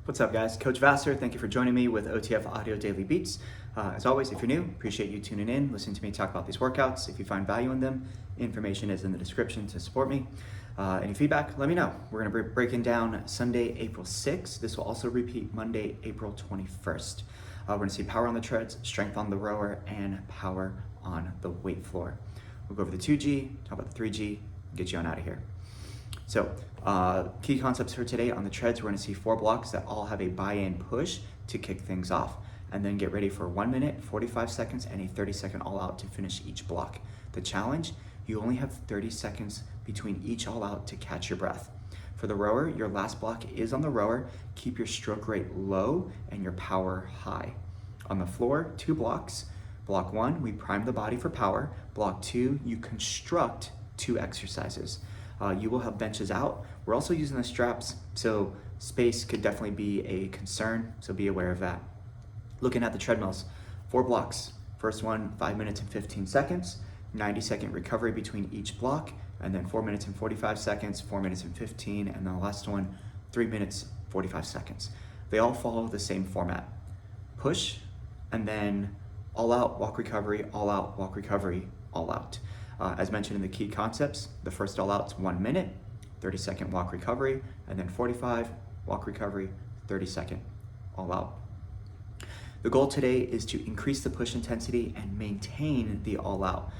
What's up, guys? Coach Vassar, thank you for joining me with OTF Audio Daily Beats. As always, if you're new, appreciate you tuning in, listening to me talk about these workouts. If you find value in them, information is in the description to support me. Any feedback, let me know. We're going to be breaking down Sunday, April 6th. This will also repeat Monday, April 21st. We're going to see power on the treads, strength on the rower, and power on the weight floor. We'll go over the 2G, talk about the 3G, get you on out of here. So key concepts for today on the treads, we're going to see 4 blocks that all have a buy-in push to kick things off, and then get ready for 1 minute, 45 seconds, and a 30-second all-out to finish each block. The challenge, you only have 30 seconds between each all-out to catch your breath. For the rower, your last block is on the rower. Keep your stroke rate low and your power high. On the floor, 2 blocks. Block 1, we prime the body for power. Block 2, you construct 2 exercises. You will have benches out. We're also using the straps, so space could definitely be a concern, so be aware of that. Looking at the treadmills, 4 blocks. First one, 5 minutes and 15 seconds, 90-second recovery between each block, and then 4 minutes and 45 seconds, 4 minutes and 15, and then the last one, 3 minutes, 45 seconds. They all follow the same format. Push, and then all out, walk recovery, all out, walk recovery, all out. As mentioned in the key concepts, the first all out's 1 minute, 30-second walk recovery, and then 45, walk recovery, 30-second all out. The goal today is to increase the push intensity and maintain the all out.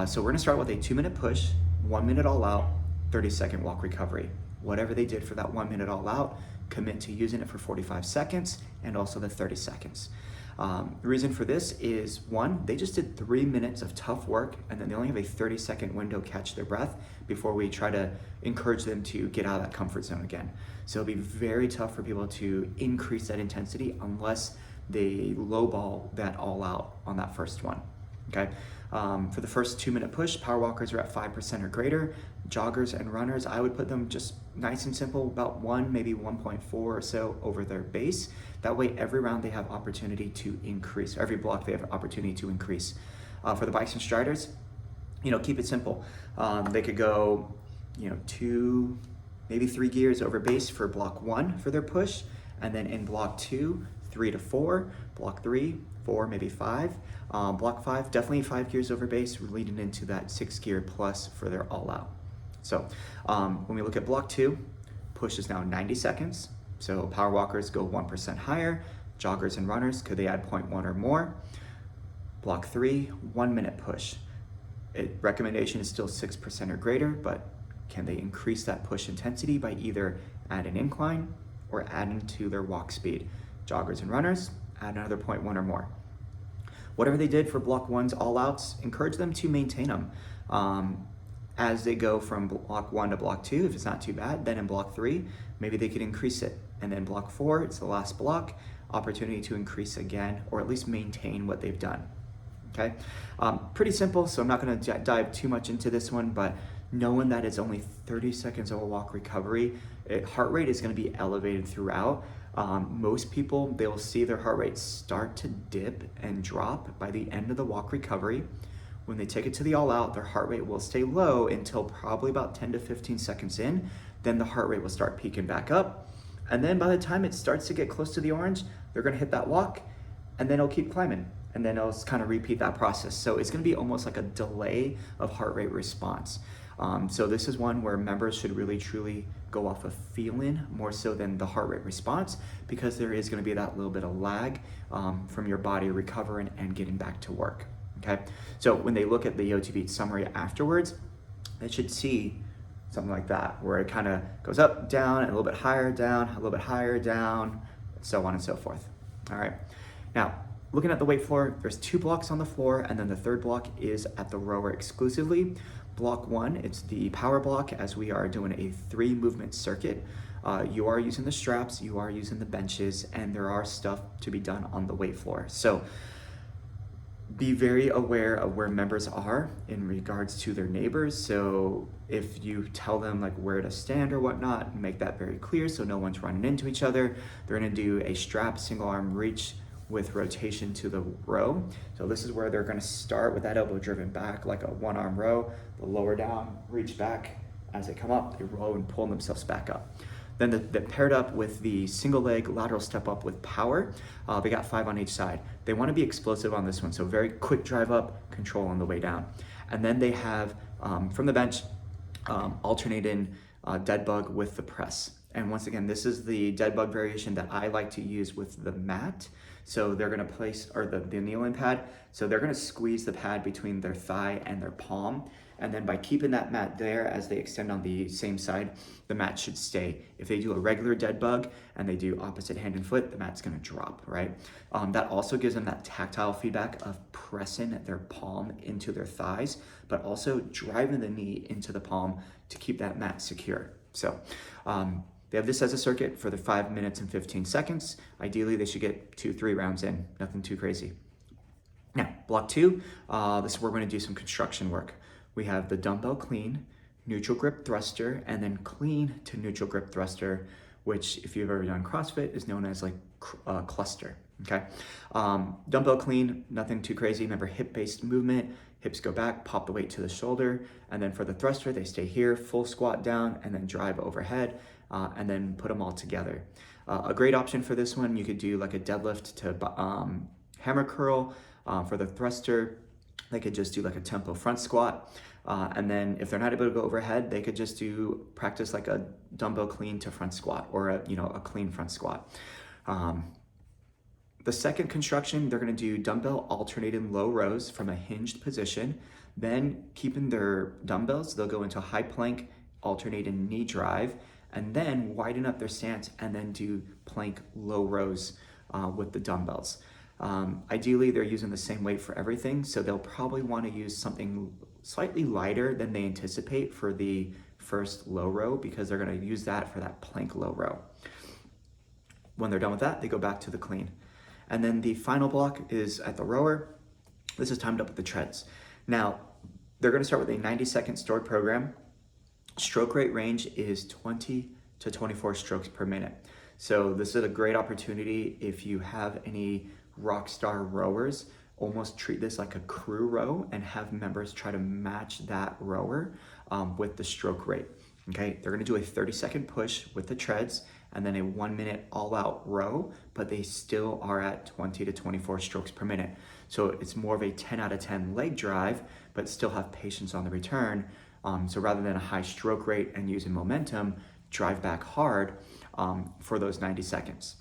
So we're gonna start with a 2-minute push, 1 minute all out, 30-second walk recovery. Whatever they did for that 1 minute all out, commit to using it for 45 seconds and also the 30 seconds. The reason for this is, 1, they just did 3 minutes of tough work, and then they only have a 30-second window to catch their breath before we try to encourage them to get out of that comfort zone again. So it'll be very tough for people to increase that intensity unless they lowball that all out on that first one, okay? For the first 2-minute push, power walkers are at 5% or greater. Joggers and runners, I would put them just nice and simple, about 1, maybe 1.4 or so over their base. That way, every round they have opportunity to increase. Every block they have opportunity to increase. For the bikes and striders, keep it simple. They could go, 2, maybe 3 gears over base for block 1 for their push, and then in block 2, 3 to 4, block 3, 4, maybe 5. Block 5, definitely 5 gears over base, leading into that 6 gear plus for their all out. So when we look at block 2, push is now 90 seconds. So power walkers go 1% higher. Joggers and runners, could they add 0.1 or more? Block 3, 1 minute push. Recommendation is still 6% or greater, but can they increase that push intensity by either add an incline or adding to their walk speed? Joggers and runners, add another 0.1 or more. Whatever they did for block 1's all outs, encourage them to maintain them. As they go from block 1 to block 2, if it's not too bad, then in block 3, maybe they could increase it. And then block 4, it's the last block, opportunity to increase again, or at least maintain what they've done, okay? Pretty simple, so I'm not gonna dive too much into this one, but knowing that it's only 30 seconds of a walk recovery, heart rate is gonna be elevated throughout. Most people, they'll see their heart rate start to dip and drop by the end of the walk recovery. When they take it to the all out, their heart rate will stay low until probably about 10 to 15 seconds in. Then the heart rate will start peaking back up. And then by the time it starts to get close to the orange, they're gonna hit that walk, and then it'll keep climbing. And then it'll kind of repeat that process. So it's gonna be almost like a delay of heart rate response. So this is one where members should really truly go off of feeling more so than the heart rate response, because there is gonna be that little bit of lag from your body recovering and getting back to work, okay? So when they look at the OTB summary afterwards, they should see something like that, where it kind of goes up, down, and a little bit higher, down, a little bit higher, down, so on and so forth, all right? Now, looking at the weight floor, there's 2 blocks on the floor, and then the 3rd block is at the rower exclusively. Block 1, it's the power block, as we are doing a 3-movement circuit. You are using the straps, you are using the benches, and there are stuff to be done on the weight floor. So be very aware of where members are in regards to their neighbors. So if you tell them like where to stand or whatnot, make that very clear so no one's running into each other. They're gonna do a strap single arm reach with rotation to the row. So this is where they're gonna start with that elbow driven back like a 1-arm row. They'll lower down, reach back. As they come up, they row and pull themselves back up. Then the paired up with the single leg lateral step up with power, they got 5 on each side. They want to be explosive on this one, so very quick drive up, control on the way down. And then they have, from the bench, alternating dead bug with the press. And once again, this is the dead bug variation that I like to use with the mat. So they're gonna place, or the kneeling pad, so they're gonna squeeze the pad between their thigh and their palm. And then by keeping that mat there as they extend on the same side, the mat should stay. If they do a regular dead bug and they do opposite hand and foot, the mat's gonna drop, right? That also gives them that tactile feedback of pressing their palm into their thighs, but also driving the knee into the palm to keep that mat secure. So they have this as a circuit for the 5 minutes and 15 seconds. Ideally, they should get 2-3 rounds in, nothing too crazy. Now, block 2, this is where we're gonna do some construction work. We have the dumbbell clean, neutral grip thruster, and then clean to neutral grip thruster, which if you've ever done CrossFit is known as like cluster, okay? Dumbbell clean, nothing too crazy. Remember, hip-based movement, hips go back, pop the weight to the shoulder, and then for the thruster, they stay here, full squat down, and then drive overhead, and then put them all together. A great option for this one, you could do like a deadlift to hammer curl. For the thruster, they could just do like a tempo front squat. And then if they're not able to go overhead, they could just practice like a dumbbell clean to front squat, or a clean front squat. The second construction, they're gonna do dumbbell alternating low rows from a hinged position. Then keeping their dumbbells, they'll go into high plank, alternating knee drive, and then widen up their stance and then do plank low rows with the dumbbells. Ideally, they're using the same weight for everything, so they'll probably want to use something slightly lighter than they anticipate for the first low row, because they're going to use that for that plank low row. When they're done with that, they go back to the clean. And then the final block is at the rower. This is timed up with the treads. Now, they're going to start with a 90-second stored program. Stroke rate range is 20 to 24 strokes per minute. So this is a great opportunity if you have any rock star rowers. Almost treat this like a crew row and have members try to match that rower with the stroke rate. Okay, they're gonna do a 30-second push with the treads and then a 1 minute all-out row, but they still are at 20 to 24 strokes per minute. So it's more of a 10 out of 10 leg drive, but still have patience on the return. So rather than a high stroke rate and using momentum, drive back hard for those 90 seconds.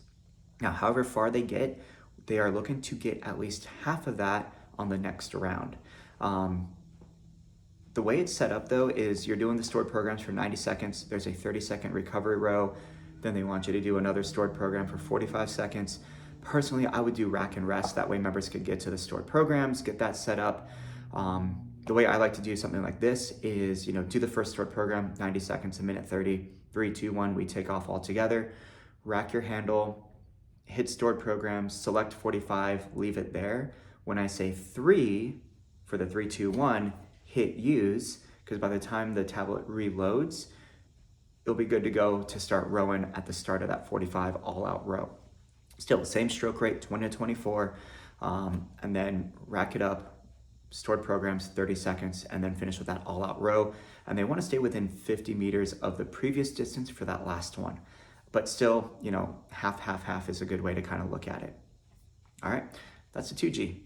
Now, however far they get, they are looking to get at least half of that on the next round. The way it's set up though is you're doing the stored programs for 90 seconds, there's a 30-second recovery row, then they want you to do another stored program for 45 seconds. Personally, I would do rack and rest, that way members could get to the stored programs, get that set up. The way I like to do something like this is, do the first stored program, 90 seconds, a minute 30, 3, 2, 1, we take off all together, rack your handle, hit stored programs, select 45, leave it there. When I say 3, for the 3, 2, 1, hit use, because by the time the tablet reloads, it'll be good to go to start rowing at the start of that 45 all-out row. Still, same stroke rate, 20 to 24, and then rack it up, stored programs, 30 seconds, and then finish with that all-out row. And they want to stay within 50 meters of the previous distance for that last one. But still, half is a good way to kind of look at it. All right, that's the 2G.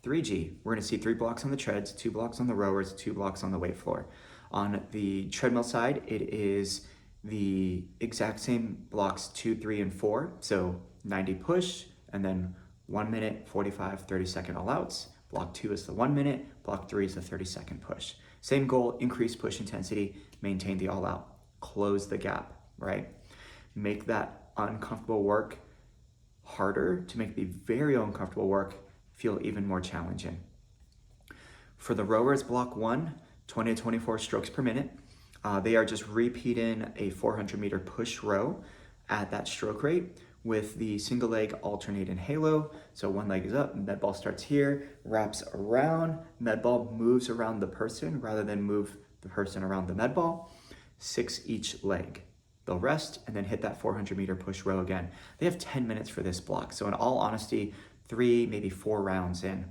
3G, we're gonna see 3 blocks on the treads, 2 blocks on the rowers, 2 blocks on the weight floor. On the treadmill side, it is the exact same blocks 2, 3, and 4. So 90 push, and then 1 minute, 45, 30-second all outs. Block 2 is the 1 minute, block 3 is the 30-second push. Same goal, increase push intensity, maintain the all out, close the gap, right? Make that uncomfortable work harder to make the very uncomfortable work feel even more challenging. For the rowers, block 1, 20 to 24 strokes per minute. They are just repeating a 400-meter push row at that stroke rate with the single leg alternating halo. So one leg is up, med ball starts here, wraps around, med ball moves around the person rather than move the person around the med ball. 6 each leg. They'll rest and then hit that 400-meter push row again. They have 10 minutes for this block. So in all honesty, 3, maybe 4 rounds in.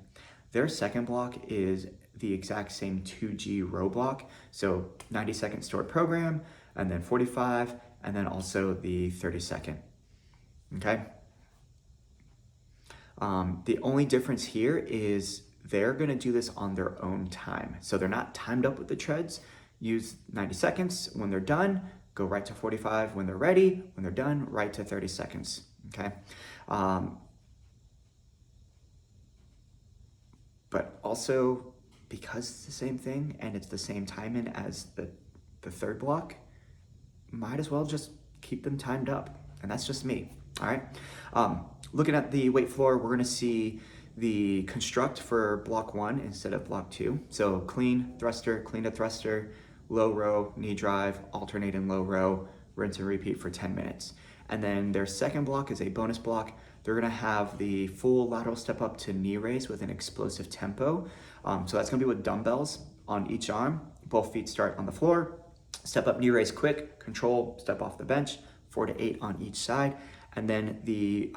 Their second block is the exact same 2G row block. So 90-second stored program, and then 45, and then also the 30-second, okay? The only difference here is they're gonna do this on their own time. So they're not timed up with the treads. Use 90 seconds. When they're done, go right to 45. When they're ready, when they're done, right to 30 seconds, okay? But also, because it's the same thing and it's the same timing as the third block, might as well just keep them timed up. And that's just me, all right? Looking at the weight floor, we're gonna see the construct for block 1 instead of block 2. So clean to thruster, low row, knee drive, alternating low row, rinse and repeat for 10 minutes. And then their second block is a bonus block. They're gonna have the full lateral step up to knee raise with an explosive tempo. So that's gonna be with dumbbells on each arm. Both feet start on the floor. Step up, knee raise quick, control, step off the bench, 4 to 8 on each side. And then the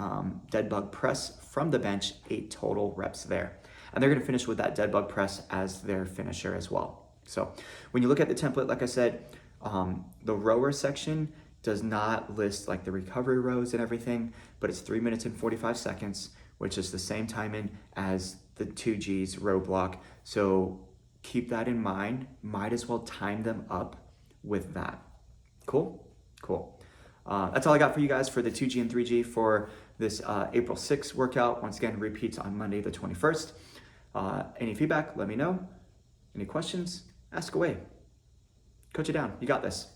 dead bug press from the bench, 8 total reps there. And they're gonna finish with that dead bug press as their finisher as well. So when you look at the template, like I said, the rower section does not list like the recovery rows and everything, but it's 3 minutes and 45 seconds, which is the same timing as the 2G's row block. So keep that in mind. Might as well time them up with that. Cool? Cool. That's all I got for you guys for the 2G and 3G for this April 6th workout. Once again, repeats on Monday the 21st. Any feedback, let me know. Any questions, ask away. Coach it down. You got this.